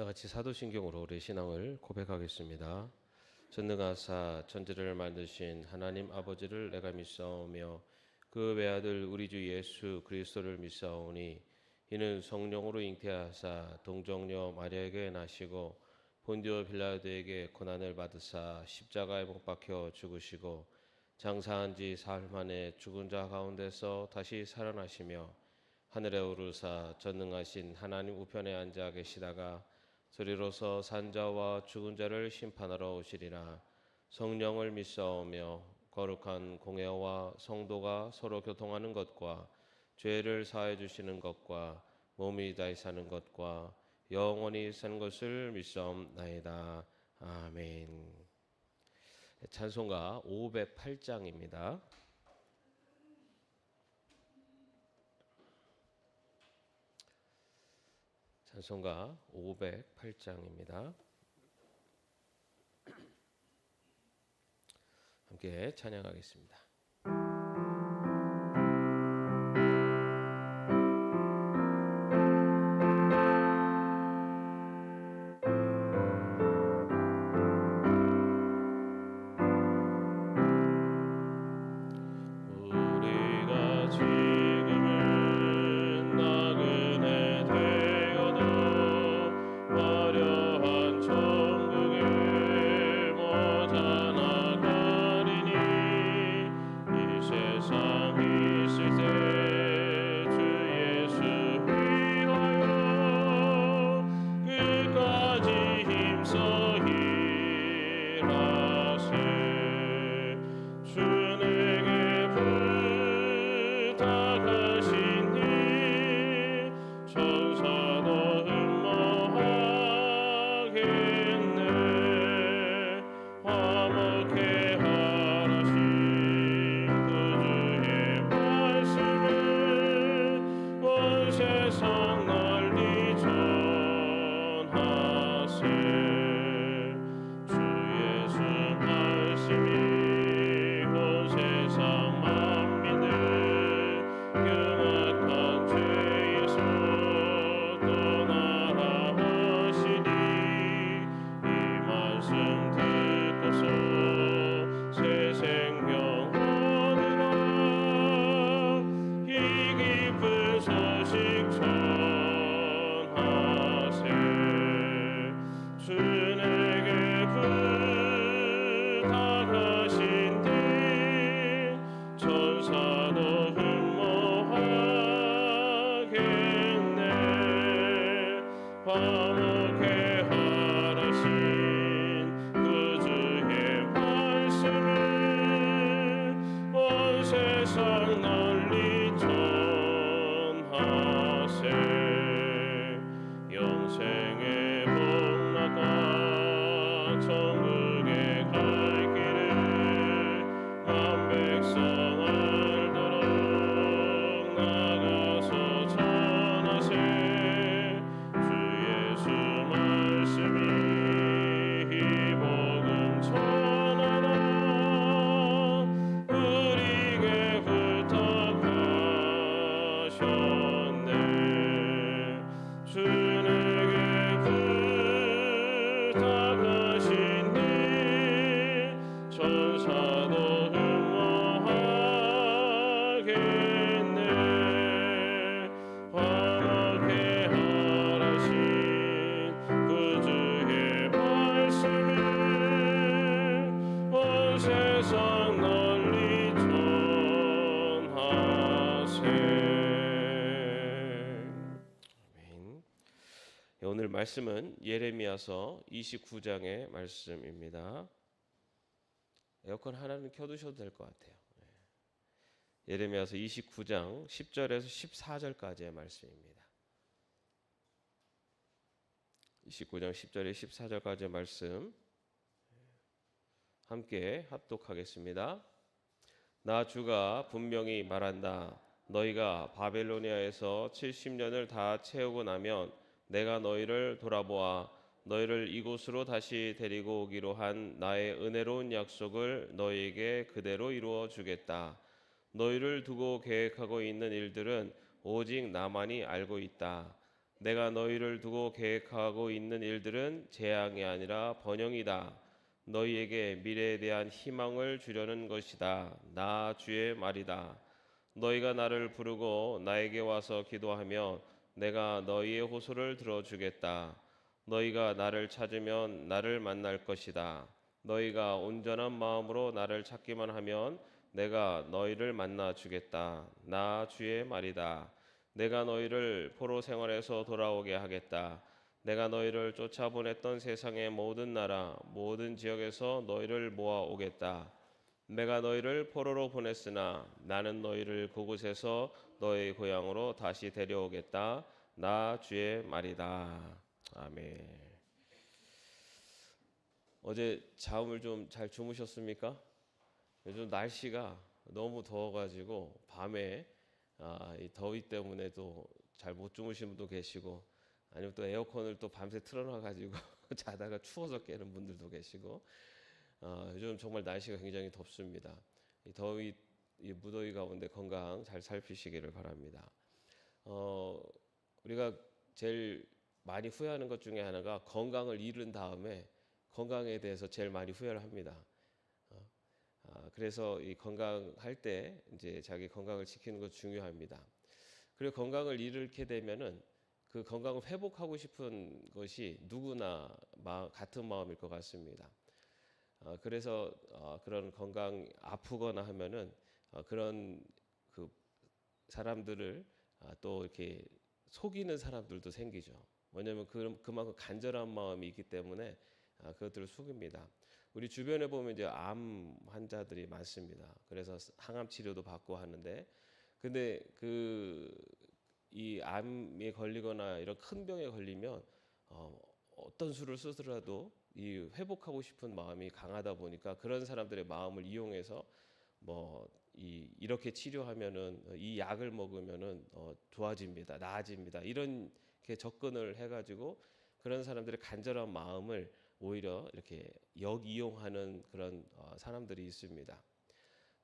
같이 사도신경으로 우리 신앙을 고백하겠습니다. 전능하사 천지를 만드신 하나님 아버지를 내가 믿사오며 그 외아들 우리 주 예수 그리스도를 믿사오니 이는 성령으로 잉태하사 동정녀 마리아에게 나시고 본디오 빌라도에게 고난을 받으사 십자가에 못 박혀 죽으시고 장사한 지 사흘 만에 죽은 자 가운데서 다시 살아나시며 하늘에 오르사 전능하신 하나님 우편에 앉아 계시다가 저리로서 산자와 죽은 자를 심판하러 오시리라. 성령을 믿사오며 거룩한 공회와 성도가 서로 교통하는 것과 죄를 사해 주시는 것과 몸이 다시 사는 것과 영원히 사는 것을 믿사옵나이다. 아멘. 찬송가 508장입니다. 찬송가 508장입니다. 함께 찬양하겠습니다. 오늘 말씀은 예레미야서 29장의 말씀입니다. 에어컨 하나는 켜두셔도 될 것 같아요. 예레미야서 29장 10절에서 14절까지의 말씀입니다. 29장 10절에 14절까지의 말씀 함께 합독하겠습니다. 나 주가 분명히 말한다. 너희가 바벨로니아에서 70년을 다 채우고 나면 내가 너희를 돌아보아 너희를 이곳으로 다시 데리고 오기로 한 나의 은혜로운 약속을 너희에게 그대로 이루어 주겠다. 너희를 두고 계획하고 있는 일들은 오직 나만이 알고 있다. 내가 너희를 두고 계획하고 있는 일들은 재앙이 아니라 번영이다. 너희에게 미래에 대한 희망을 주려는 것이다. 나 주의 말이다. 너희가 나를 부르고 나에게 와서 기도하면 내가 너희의 호소를 들어주겠다. 너희가 나를 찾으면 나를 만날 것이다. 너희가 온전한 마음으로 나를 찾기만 하면 내가 너희를 만나 주겠다. 나 주의 말이다. 내가 너희를 포로 생활에서 돌아오게 하겠다. 내가 너희를 쫓아보냈던 세상의 모든 나라, 모든 지역에서 너희를 모아오겠다. 내가 너희를 포로로 보냈으나 나는 너희를 그곳에서 너희 고향으로 다시 데려오겠다. 나 주의 말이다. 아멘. 어제 잠을 좀 잘 주무셨습니까? 요즘 날씨가 너무 더워가지고 밤에 이 더위 때문에도 잘 못 주무신 분도 계시고, 아니면 또 에어컨을 또 밤새 틀어놔가지고 자다가 추워서 깨는 분들도 계시고, 요즘 정말 날씨가 굉장히 덥습니다. 이 더위, 이 무더위 가운데 건강 잘 살피시기를 바랍니다. 우리가 제일 많이 후회하는 것 중에 하나가 건강을 잃은 다음에 건강에 대해서 제일 많이 후회를 합니다. 그래서 이 건강할 때 이제 자기 건강을 지키는 것 중요합니다. 그리고 건강을 잃게 되면은 그 건강을 회복하고 싶은 것이 누구나 같은 마음일 것 같습니다. 그래서 그런 건강 아프거나 하면은 그런 그 사람들을 또 이렇게 속이는 사람들도 생기죠. 왜냐하면 그만큼 간절한 마음이 있기 때문에 그것들을 속입니다. 우리 주변에 보면 이제 암 환자들이 많습니다. 그래서 항암 치료도 받고 하는데, 근데 이 암에 걸리거나 이런 큰 병에 걸리면 어떤 수를 쓰더라도 이 회복하고 싶은 마음이 강하다 보니까 그런 사람들의 마음을 이용해서 이렇게 치료하면은 이 약을 먹으면은 좋아집니다, 나아집니다, 이렇게 접근을 해가지고 그런 사람들의 간절한 마음을 오히려 이렇게 역이용하는 그런 사람들이 있습니다.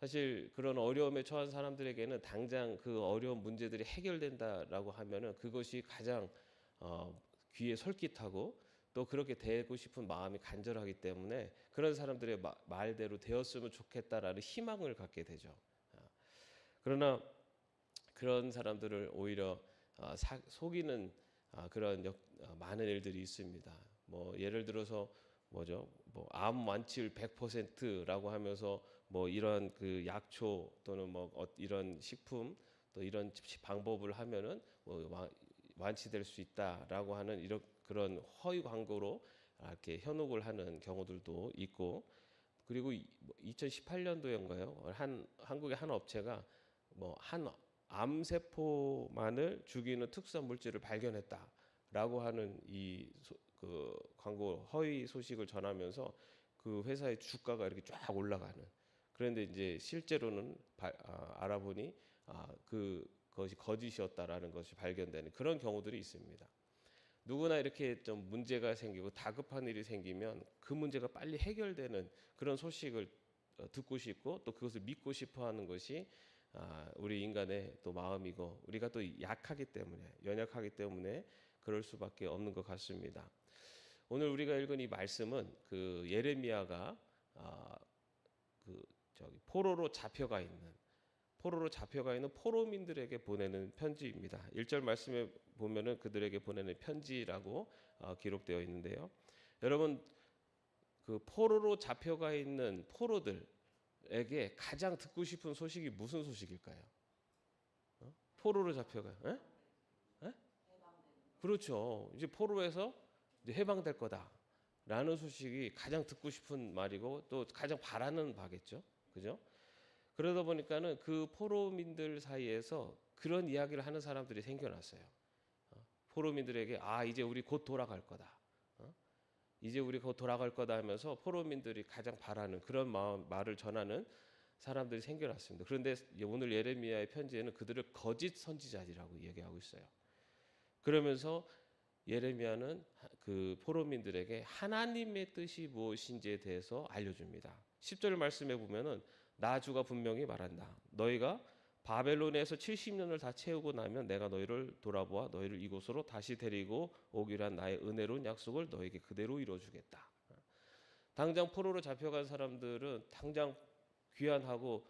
사실 그런 어려움에 처한 사람들에게는 당장 그 어려운 문제들이 해결된다라고 하면은 그것이 가장 귀에 솔깃하고 또 그렇게 되고 싶은 마음이 간절하기 때문에 그런 사람들의 말대로 되었으면 좋겠다라는 희망을 갖게 되죠. 그러나 그런 사람들을 오히려 속이는 그런 많은 일들이 있습니다. 예를 들어서 암 완치율 100%라고 하면서 이런 그 약초 또는 이런 식품 또 이런 방법을 하면은 완치될 수 있다라고 하는 그런 허위 광고로 이렇게 현혹을 하는 경우들도 있고, 그리고 2018년도인가요? 한국의 한 업체가 한 암세포만을 죽이는 특수한 물질을 발견했다라고 하는 그 광고 허위 소식을 전하면서 그 회사의 주가가 이렇게 쫙 올라가는. 그런데 이제 실제로는 알아보니 그것이 거짓이었다라는 것이 발견되는 그런 경우들이 있습니다. 누구나 이렇게 좀 문제가 생기고 다급한 일이 생기면 그 문제가 빨리 해결되는 그런 소식을 듣고 싶고 또 그것을 믿고 싶어하는 것이 우리 인간의 또 마음이고, 우리가 또 약하기 때문에 연약하기 때문에 그럴 수밖에 없는 것 같습니다. 오늘 우리가 읽은 이 말씀은 그 예레미야가 포로로 잡혀가 있는 포로민들에게 보내는 편지입니다. 1절 말씀에 보면은 그들에게 보내는 편지라고 기록되어 있는데요. 여러분, 그 포로로 잡혀가 있는 포로들에게 가장 듣고 싶은 소식이 무슨 소식일까요? 포로로 잡혀가. 에? 에? 그렇죠. 이제 포로에서 이제 해방될 거다라는 소식이 가장 듣고 싶은 말이고 또 가장 바라는 바겠죠. 그죠? 그러다 보니까는 그 포로민들 사이에서 그런 이야기를 하는 사람들이 생겨났어요. 포로민들에게 이제 우리 곧 돌아갈 거다. 이제 우리 곧 돌아갈 거다 하면서 포로민들이 가장 바라는 그런 말을 전하는 사람들이 생겨났습니다. 그런데 오늘 예레미야의 편지에는 그들을 거짓 선지자들이라고 얘기하고 있어요. 그러면서 예레미야는 그 포로민들에게 하나님의 뜻이 무엇인지에 대해서 알려줍니다. 10절 말씀에 보면은 나 주가 분명히 말한다. 너희가 바벨론에서 70년을 다 채우고 나면 내가 너희를 돌아보아 너희를 이곳으로 다시 데리고 오기로 한 나의 은혜로운 약속을 너에게 그대로 이루어주겠다. 당장 포로로 잡혀간 사람들은 당장 귀환하고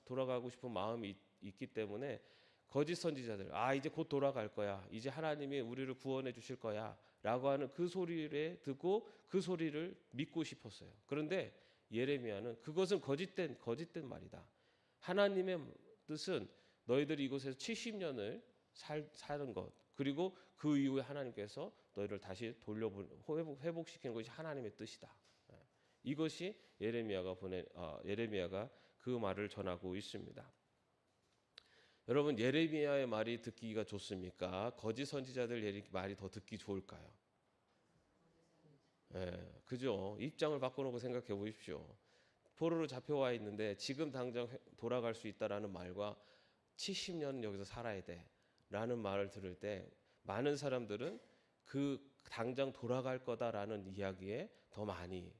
돌아가고 싶은 마음이 있기 때문에 거짓 선지자들, 이제 곧 돌아갈 거야, 이제 하나님이 우리를 구원해 주실 거야 라고 하는 그 소리를 듣고 그 소리를 믿고 싶었어요. 그런데 예레미야는 그것은 거짓된 말이다. 하나님의 뜻은 너희들이 이곳에서 70년을 사는 것, 그리고 그 이후에 하나님께서 너희를 다시 회복시키는 것이 하나님의 뜻이다. 이것이 예레미야가 그 말을 전하고 있습니다. 여러분, 예레미야의 말이 듣기가 좋습니까? 거짓 선지자들 말이 더 듣기 좋을까요? 그죠? 입장을 바꿔놓고 생각해 보십시오. 포로로 잡혀와 있는데 지금 당장 돌아갈 수 있다라는 말과 70년 여기서 살아야 돼라는 말을 들을 때 많은 사람들은 그 당장 돌아갈 거다라는 이야기에 더 많이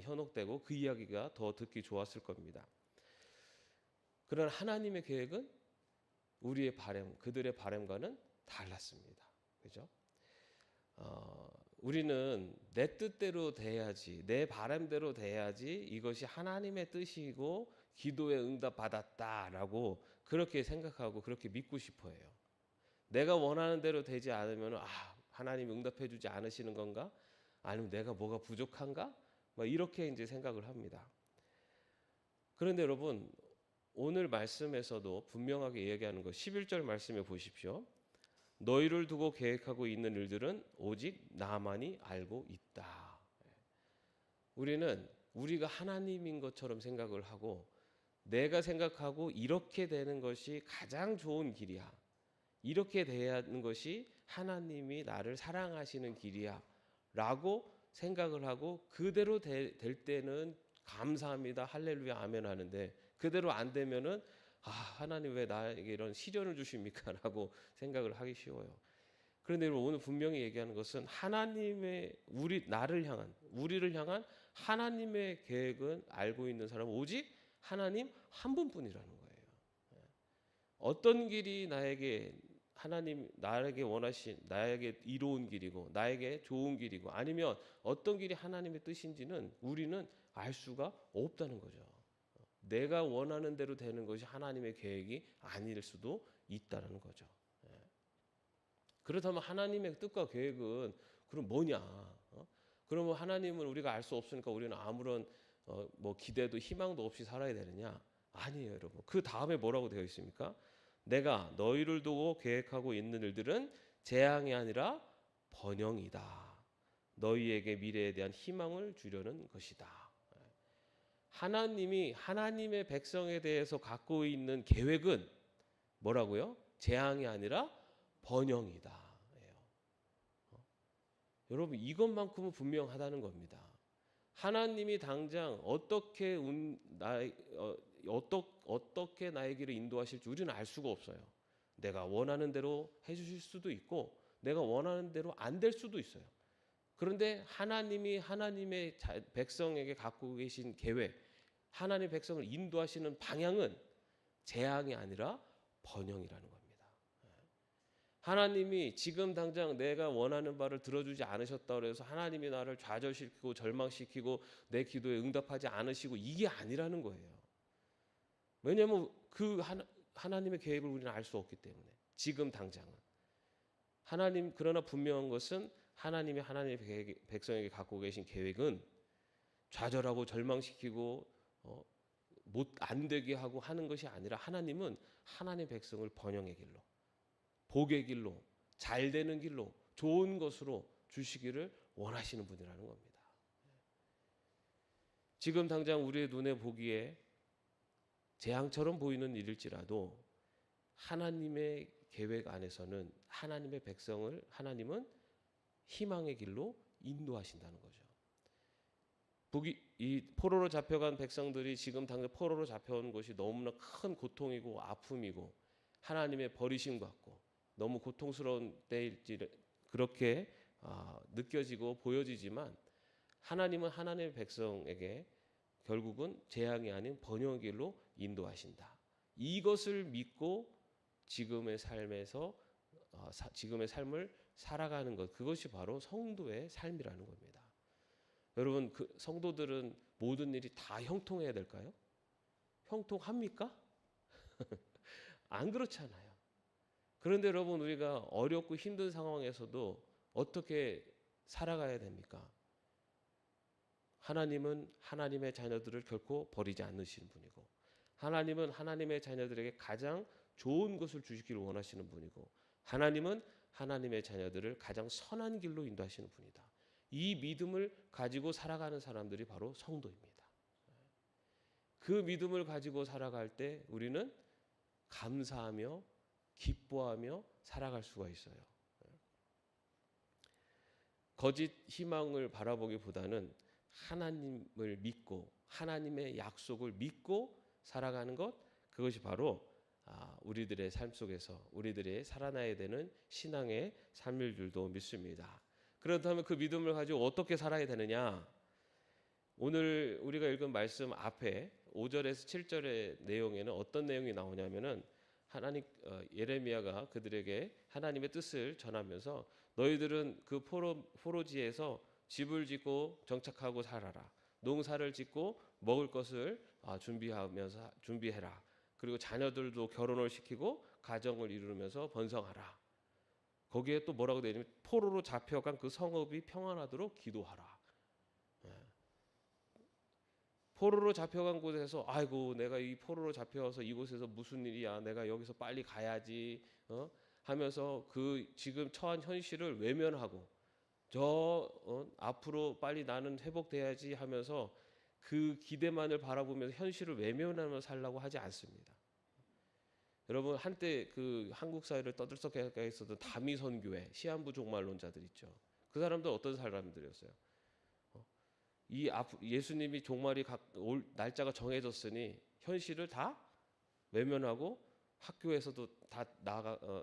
현혹되고 그 이야기가 더 듣기 좋았을 겁니다. 그러나 하나님의 계획은 우리의 바람, 그들의 바람과는 달랐습니다. 그죠? 우리는 내 뜻대로 돼야지, 내 바람대로 돼야지 이것이 하나님의 뜻이고 기도에 응답 받았다라고 그렇게 생각하고 그렇게 믿고 싶어해요. 내가 원하는 대로 되지 않으면 하나님이 응답해 주지 않으시는 건가? 아니면 내가 뭐가 부족한가? 이렇게 이제 생각을 합니다. 그런데 여러분, 오늘 말씀에서도 분명하게 이야기하는 것 11절 말씀에 보십시오. 너희를 두고 계획하고 있는 일들은 오직 나만이 알고 있다. 우리는 우리가 하나님인 것처럼 생각을 하고 내가 생각하고 이렇게 되는 것이 가장 좋은 길이야, 이렇게 돼야 하는 것이 하나님이 나를 사랑하시는 길이야 라고 생각을 하고 그대로 될 때는 감사합니다, 할렐루야, 아멘 하는데 그대로 안 되면은 하나님 왜 나에게 이런 시련을 주십니까? 라고 생각을 하기 쉬워요. 그런데 오늘 분명히 얘기하는 것은 하나님의 우리를 향한 하나님의 계획은 알고 있는 사람은 오직 하나님 한 분뿐이라는 거예요. 어떤 길이 나에게 원하신, 나에게 이로운 길이고 나에게 좋은 길이고 아니면 어떤 길이 하나님의 뜻인지는 우리는 알 수가 없다는 거죠. 내가 원하는 대로 되는 것이 하나님의 계획이 아닐 수도 있다는 거죠. 그렇다면 하나님의 뜻과 계획은 그럼 뭐냐? 그러면 하나님은 우리가 알 수 없으니까 우리는 아무런 기대도 희망도 없이 살아야 되느냐? 아니에요, 여러분. 그 다음에 뭐라고 되어 있습니까? 내가 너희를 두고 계획하고 있는 일들은 재앙이 아니라 번영이다. 너희에게 미래에 대한 희망을 주려는 것이다. 하나님이 하나님의 백성에 대해서 갖고 있는 계획은 뭐라고요? 재앙이 아니라 번영이다. 여러분, 이것만큼은 분명하다는 겁니다. 하나님이 당장 어떻게 나의 길을 인도하실지 우리는 알 수가 없어요. 내가 원하는 대로 해주실 수도 있고 내가 원하는 대로 안 될 수도 있어요. 그런데 하나님이 하나님의 백성에게 갖고 계신 계획, 하나님의 백성을 인도하시는 방향은 재앙이 아니라 번영이라는 겁니다. 하나님이 지금 당장 내가 원하는 바를 들어주지 않으셨다고 해서 하나님이 나를 좌절시키고 절망시키고 내 기도에 응답하지 않으시고 이게 아니라는 거예요. 왜냐하면 하나님의 계획을 우리는 알 수 없기 때문에 지금 당장은. 그러나 분명한 것은 하나님의 백성에게 갖고 계신 계획은 좌절하고 절망시키고 안 되게 하고 하는 것이 아니라 하나님은 하나님의 백성을 번영의 길로, 복의 길로, 잘 되는 길로, 좋은 것으로 주시기를 원하시는 분이라는 겁니다. 지금 당장 우리의 눈에 보기에 재앙처럼 보이는 일일지라도 하나님의 계획 안에서는 하나님의 백성을 하나님은 희망의 길로 인도하신다는 거죠. 이 포로로 잡혀간 백성들이 지금 당장 포로로 잡혀온 것이 너무나 큰 고통이고 아픔이고 하나님의 버리심 같고 너무 고통스러운 때일지 그렇게 느껴지고 보여지지만 하나님은 하나님의 백성에게 결국은 재앙이 아닌 번영의 길로 인도하신다. 이것을 믿고 지금의 삶에서 지금의 삶을 살아가는 것, 그것이 바로 성도의 삶이라는 겁니다. 여러분, 그 성도들은 모든 일이 다 형통해야 될까요? 형통합니까? 안 그렇잖아요. 그런데 여러분, 우리가 어렵고 힘든 상황에서도 어떻게 살아가야 됩니까? 하나님은 하나님의 자녀들을 결코 버리지 않으시는 분이고, 하나님은 하나님의 자녀들에게 가장 좋은 것을 주시기를 원하시는 분이고, 하나님은 하나님의 자녀들을 가장 선한 길로 인도하시는 분이다. 이 믿음을 가지고 살아가는 사람들이 바로 성도입니다. 그 믿음을 가지고 살아갈 때 우리는 감사하며 기뻐하며 살아갈 수가 있어요. 거짓 희망을 바라보기보다는 하나님을 믿고 하나님의 약속을 믿고 살아가는 것, 그것이 바로 우리들의 삶 속에서 우리들의 살아나야 되는 신앙의 삶일 줄도 믿습니다. 그렇다면 그 믿음을 가지고 어떻게 살아야 되느냐? 오늘 우리가 읽은 말씀 앞에 5절에서 7절의 내용에는 어떤 내용이 나오냐면은 예레미야가 그들에게 하나님의 뜻을 전하면서 너희들은 그 포로지에서 집을 짓고 정착하고 살아라. 농사를 짓고 먹을 것을 준비해라. 그리고 자녀들도 결혼을 시키고 가정을 이루면서 번성하라. 거기에 또 뭐라고 되어 있냐면 포로로 잡혀간 그 성읍이 평안하도록 기도하라. 포로로 잡혀간 곳에서 아이고 내가 이 포로로 잡혀서 이곳에서 무슨 일이야, 내가 여기서 빨리 가야지 하면서 그 지금 처한 현실을 외면하고 앞으로 빨리 나는 회복돼야지 하면서 그 기대만을 바라보면서 현실을 외면하며 살라고 하지 않습니다. 여러분, 한때 그 한국 사회를 떠들썩하게 했었던 다미선교회 시한부 종말론자들 있죠. 그 사람들 어떤 사람들이었어요? 예수님이 종말이 올 날짜가 정해졌으니 현실을 다 외면하고 학교에서도 다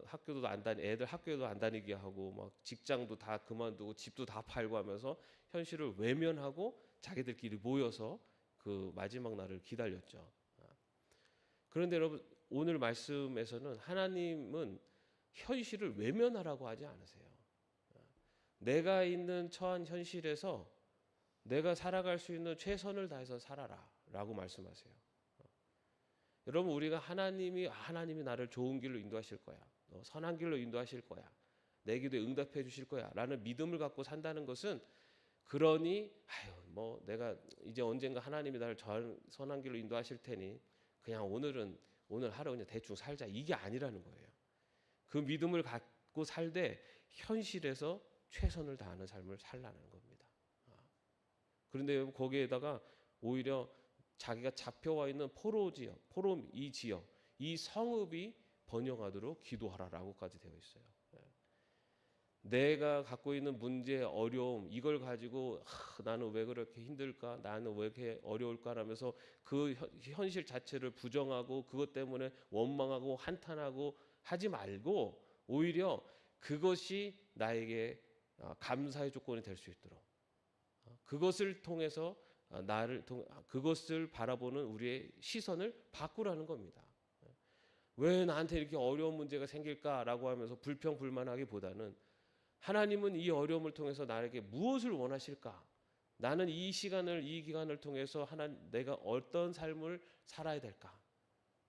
학교도 안 다니 애들 학교도 안 다니게 하고 막 직장도 다 그만두고 집도 다 팔고 하면서 현실을 외면하고 자기들끼리 모여서 그 마지막 날을 기다렸죠. 그런데 여러분, 오늘 말씀에서는 하나님은 현실을 외면하라고 하지 않으세요. 내가 있는 처한 현실에서 내가 살아갈 수 있는 최선을 다해서 살아라 라고 말씀하세요. 여러분, 우리가 하나님이 나를 좋은 길로 인도하실 거야, 선한 길로 인도하실 거야, 내 기도에 응답해 주실 거야 라는 믿음을 갖고 산다는 것은, 그러니 뭐 내가 이제 언젠가 하나님이 나를 선한 길로 인도하실 테니 그냥 오늘 하루 그냥 대충 살자, 이게 아니라는 거예요. 그 믿음을 갖고 살되 현실에서 최선을 다하는 삶을 살라는 겁니다. 그런데 거기에다가 오히려 자기가 잡혀와 있는 이 지역, 이 성읍이 번영하도록 기도하라라고까지 되어 있어요. 내가 갖고 있는 문제, 어려움, 이걸 가지고 나는 왜 그렇게 힘들까? 나는 왜 이렇게 어려울까라면서 그 현실 자체를 부정하고 그것 때문에 원망하고 한탄하고 하지 말고, 오히려 그것이 나에게 감사의 조건이 될 수 있도록, 그것을 통해서 그것을 바라보는 우리의 시선을 바꾸라는 겁니다. 왜 나한테 이렇게 어려운 문제가 생길까라고 하면서 불평불만하기보다는 하나님은 이 어려움을 통해서 나에게 무엇을 원하실까? 나는 이 기간을 통해서 내가 어떤 삶을 살아야 될까?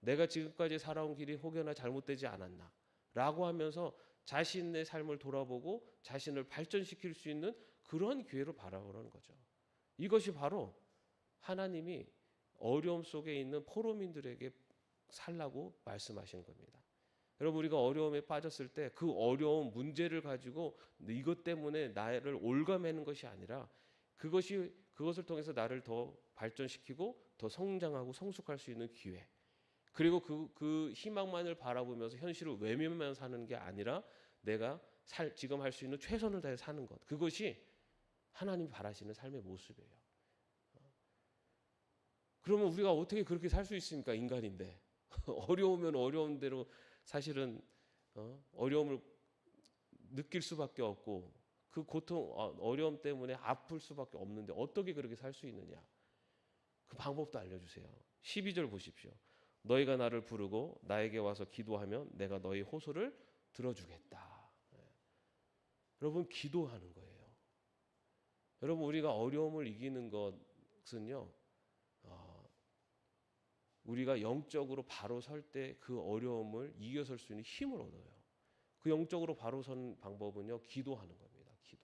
내가 지금까지 살아온 길이 혹여나 잘못되지 않았나? 라고 하면서 자신의 삶을 돌아보고 자신을 발전시킬 수 있는 그런 기회로 바라보는 거죠. 이것이 바로 하나님이 어려움 속에 있는 포로민들에게 살라고 말씀하시는 겁니다. 여러분, 우리가 어려움에 빠졌을 때 그 어려운 문제를 가지고 이것 때문에 나를 올가매는 것이 아니라 그것을 통해서 나를 더 발전시키고 더 성장하고 성숙할 수 있는 기회, 그리고 그 희망만을 바라보면서 현실을 외면만 사는 게 아니라 내가 지금 할 수 있는 최선을 다해 사는 것, 그것이 하나님이 바라시는 삶의 모습이에요. 그러면 우리가 어떻게 그렇게 살 수 있습니까? 인간인데 어려우면 어려운 대로 사실은 어려움을 느낄 수밖에 없고 그 고통, 어려움 때문에 아플 수밖에 없는데 어떻게 그렇게 살 수 있느냐? 그 방법도 알려주세요. 12절 보십시오. 너희가 나를 부르고 나에게 와서 기도하면 내가 너희 호소를 들어주겠다. 여러분, 기도하는 거예요. 여러분, 우리가 어려움을 이기는 것은요, 우리가 영적으로 바로 설 때 그 어려움을 이겨설 수 있는 힘을 얻어요. 그 영적으로 바로 선 방법은요, 기도하는 겁니다. 기도.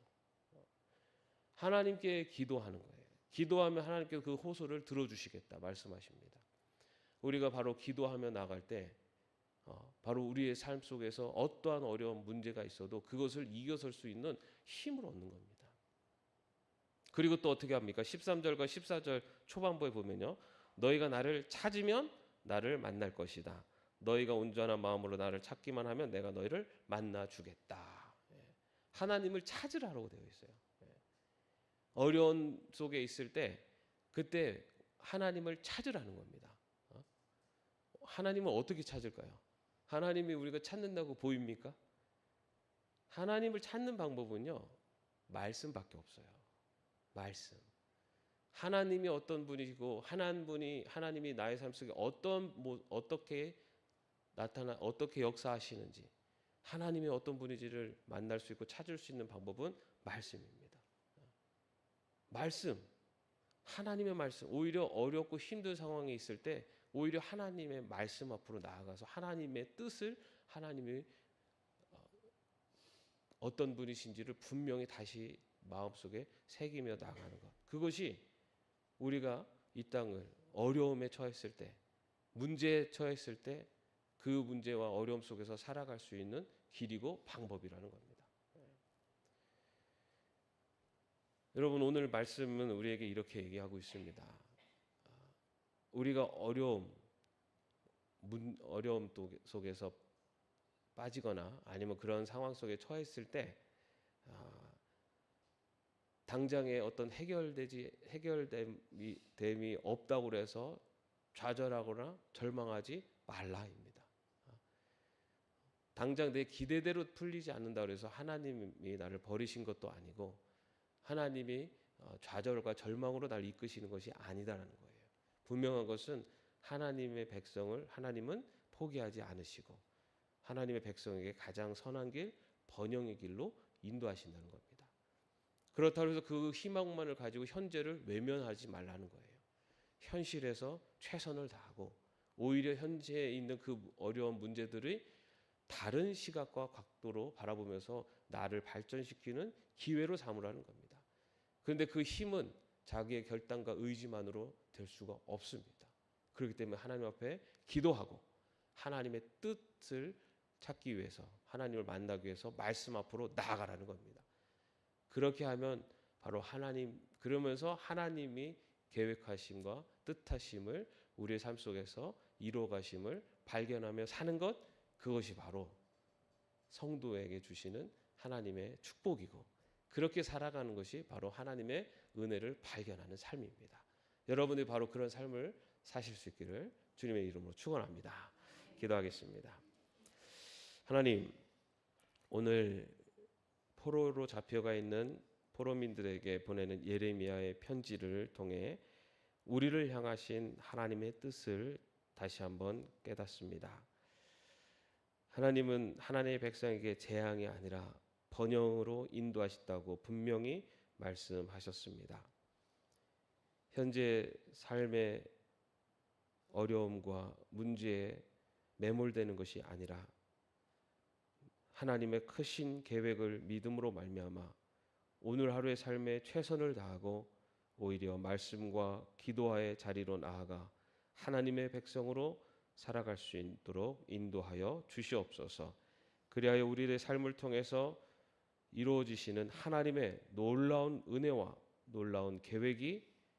하나님께 기도하는 거예요. 기도하면 하나님께서 그 호소를 들어주시겠다 말씀하십니다. 우리가 바로 기도하며 나갈 때 바로 우리의 삶 속에서 어떠한 어려운 문제가 있어도 그것을 이겨설 수 있는 힘을 얻는 겁니다. 그리고 또 어떻게 합니까? 13절과 14절 초반부에 보면요, 너희가 나를 찾으면 나를 만날 것이다. 너희가 온전한 마음으로 나를 찾기만 하면 내가 너희를 만나 주겠다. 하나님을 찾으라고 되어 있어요. 어려운 속에 있을 때 그때 하나님을 찾으라는 겁니다. 하나님을 어떻게 찾을까요? 하나님이 우리가 찾는다고 보입니까? 하나님을 찾는 방법은요, 말씀밖에 없어요. 말씀. 하나님이 어떤 분이시고 하나님이 나의 삶 속에 어떻게 어떻게 역사하시는지, 하나님이 어떤 분인지를 만날 수 있고 찾을 수 있는 방법은 말씀입니다. 말씀. 하나님의 말씀. 오히려 어렵고 힘든 상황에 있을 때 오히려 하나님의 말씀 앞으로 나아가서 하나님의 뜻을, 하나님이 어떤 분이신지를 분명히 다시 마음속에 새기며 나가는 것. 그것이 우리가 이 땅을 어려움에 처했을 때, 문제에 처했을 때 그 문제와 어려움 속에서 살아갈 수 있는 길이고 방법이라는 겁니다. 여러분, 오늘 말씀은 우리에게 이렇게 얘기하고 있습니다. 우리가 어려움 속에서 빠지거나 아니면 그런 상황 속에 처했을 때 당장에 어떤 해결됨이 없다고 해서 좌절하거나 절망하지 말라입니다. 당장 내 기대대로 풀리지 않는다고 해서 하나님이 나를 버리신 것도 아니고 하나님이 좌절과 절망으로 나를 이끄시는 것이 아니다라는 거예요. 분명한 것은 하나님의 백성을 하나님은 포기하지 않으시고 하나님의 백성에게 가장 선한 길, 번영의 길로 인도하신다는 겁니다. 그렇다고 해서 그 희망만을 가지고 현재를 외면하지 말라는 거예요. 현실에서 최선을 다하고 오히려 현재에 있는 그 어려운 문제들이 다른 시각과 각도로 바라보면서 나를 발전시키는 기회로 삼으라는 겁니다. 그런데 그 힘은 자기의 결단과 의지만으로 될 수가 없습니다. 그렇기 때문에 하나님 앞에 기도하고 하나님의 뜻을 찾기 위해서, 하나님을 만나기 위해서 말씀 앞으로 나아가라는 겁니다. 그렇게 하면 바로 그러면서 하나님이 계획하심과 뜻하심을 우리의 삶 속에서 이루어 가심을 발견하며 사는 것, 그것이 바로 성도에게 주시는 하나님의 축복이고, 그렇게 살아가는 것이 바로 하나님의 은혜를 발견하는 삶입니다. 여러분들이 바로 그런 삶을 사실 수 있기를 주님의 이름으로 축원합니다. 기도하겠습니다. 하나님, 오늘 포로로 잡혀가 있는 포로민들에게 보내는 예레미야의 편지를 통해 우리를 향하신 하나님의 뜻을 다시 한번 깨닫습니다. 하나님은 하나님의 백성에게 재앙이 아니라 번영으로 인도하신다고 분명히 말씀하셨습니다. 현재 삶의 어려움과 문제에 매몰되는 것이 아니라 하나님의 크신 계획을 믿음으로 말미암아 오늘 하루의 삶에 최선을 다하고 오히려 말씀과 기도와의 자리로 나아가 하나님의 백성으로 살아갈 수 있도록 인도하여 주시옵소서. 그리하여 우리의 삶을 통해서 이루어지시는 하나님의 놀라운 은혜와 놀라운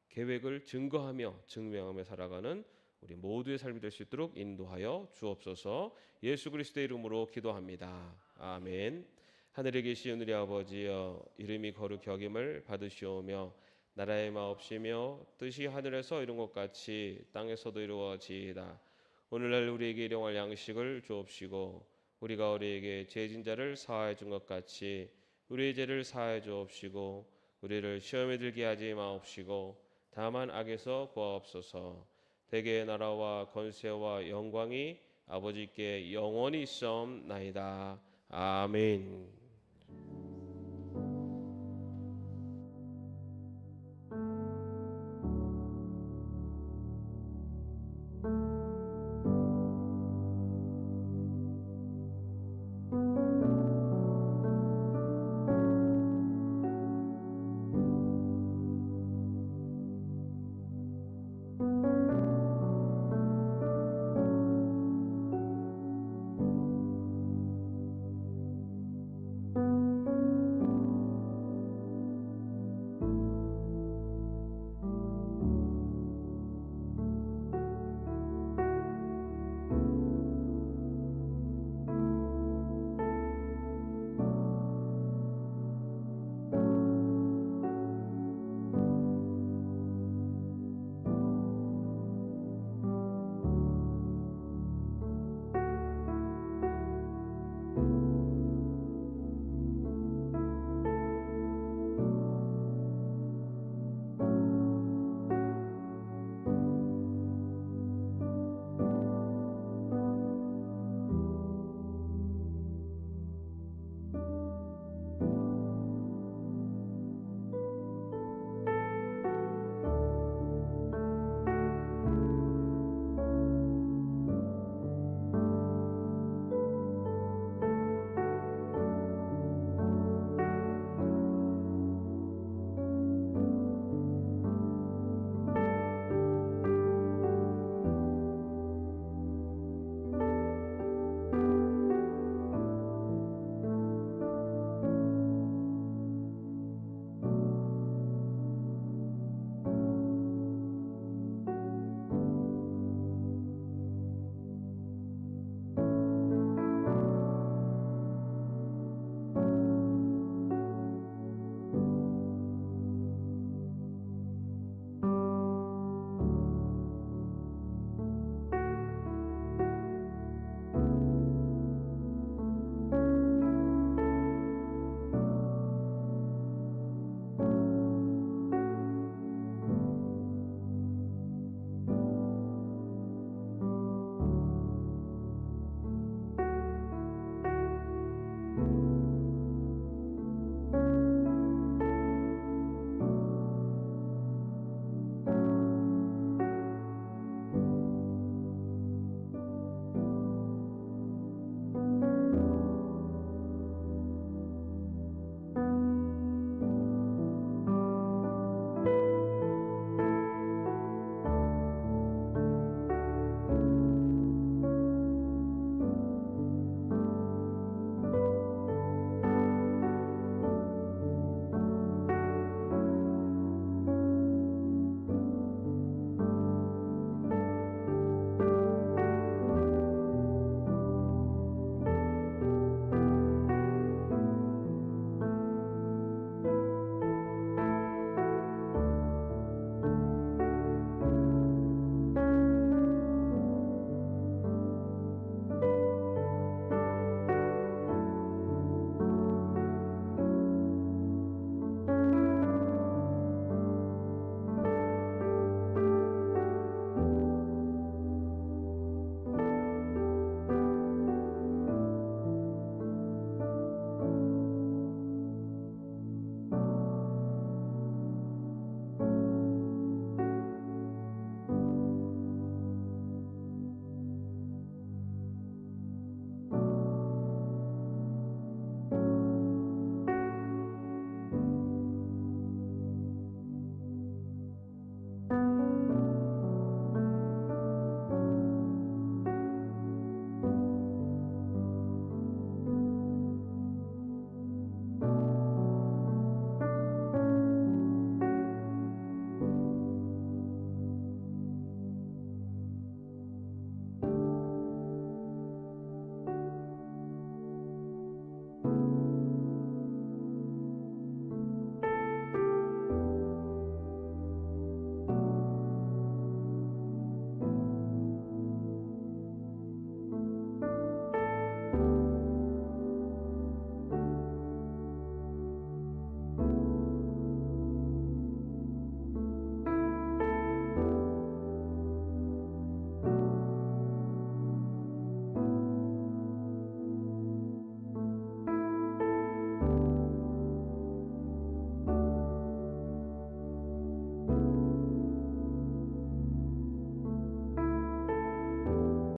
계획을 증거하며 증명하며 살아가는 우리 모두의 삶이 될 수 있도록 인도하여 주옵소서. 예수 그리스도의 이름으로 기도합니다. 아멘. 하늘에 계신 우리 아버지여, 이름이 거룩히 여김을 받으시오며 나라의 마옵시며 뜻이 하늘에서 이룬 것 같이 땅에서도 이루어지이다. 오늘날 우리에게 일용할 양식을 주옵시고 우리가 우리에게 죄진 자를 사하여 준 것 같이 우리의 죄를 사하여 주옵시고 우리를 시험에 들게 하지 마옵시고 다만 악에서 구하옵소서. 대개의 나라와 권세와 영광이 아버지께 영원히 있사옵나이다. 아멘.